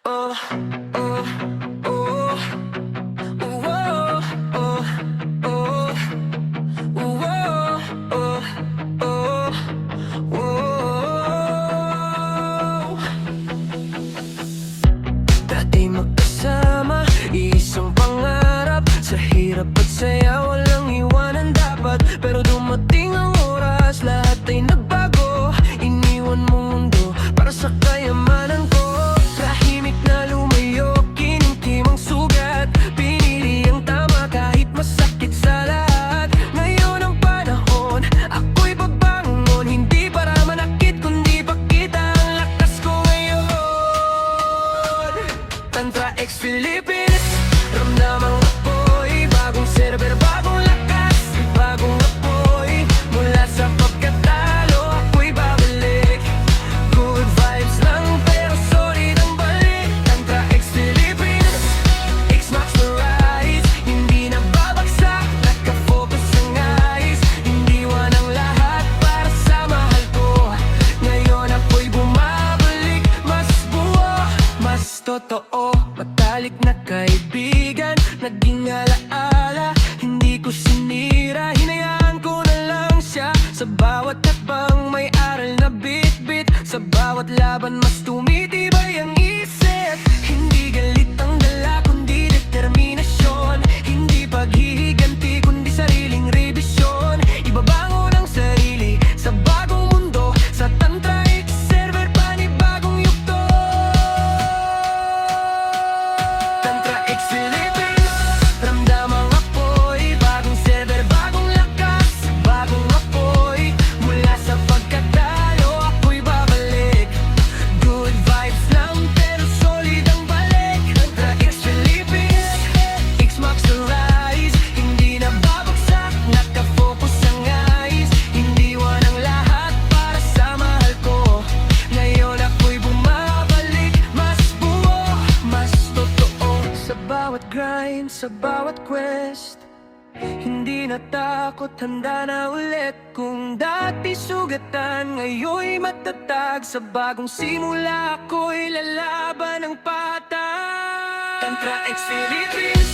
oh, oh, oh, oh, oh, oh, oh, oh, oh. Dati magkasama, isang pangarap. Sa hirap at saya, walang iwanan dapat. Pero dumating ang oras, lahat ay nagbago. Iniwan mong mundo para sa kayamanan ko. Tahimik na lumayo, kinimkim ang sugat. Pinili ang tama kahit masakit sa lahat. Ngayon ang panahon, ako'y babangon. Hindi para manakit, kundi pakita ang lakas ko ngayon. Tantra X Philippines, ramdam ang apoy. Bagong server, bagong lakas, bagong apoy. Mula sa pagkatalo, ako'y babalik. Good vibes lang, pero solid ang balik. Tantra X Philippines, X marks the rise. Hindi na babagsak, nakafocus ang eyes. Iniwan ang lahat para sa mahal ko. Ngayon ako'y bumabalik, mas buo, mas totoo. Matalik na kaibigan, naging alaala. Hindi ko sinira, hinayaan ko na lang siya. Sa bawat takbang may aral na bit-bit. Sa bawat laban mas tumitibay ang isip. Hindi galit ang dala, kundi determinasyon. Hindi paghihiganti, kundi sariling rebisyon. Ibabangon ang sarili sa bagong mundo. Sa Tantra X server, panibagong yugto. Tantra X Philippines, ramdam ang apoy. Bagong server, bagong lakas, bagong apoy. Mula sa pagkatalo, ako'y babalik. Good vibes lang, pero solid ang balik. Tantra X Philippines, X marks the rise. Hindi na babagsak, nakafocus ang eyes. Iniwan ang lahat para sa mahal ko. Ngayon ako'y bumabalik, mas buo, mas totoo. Sa bawat grind, sa bawat quest, hindi natakot, handa na ulit. Kung dati sugatan, ngayon'y matatag. Sa bagong simula, ako'y lalaban ng patag. Tantra X Philippines,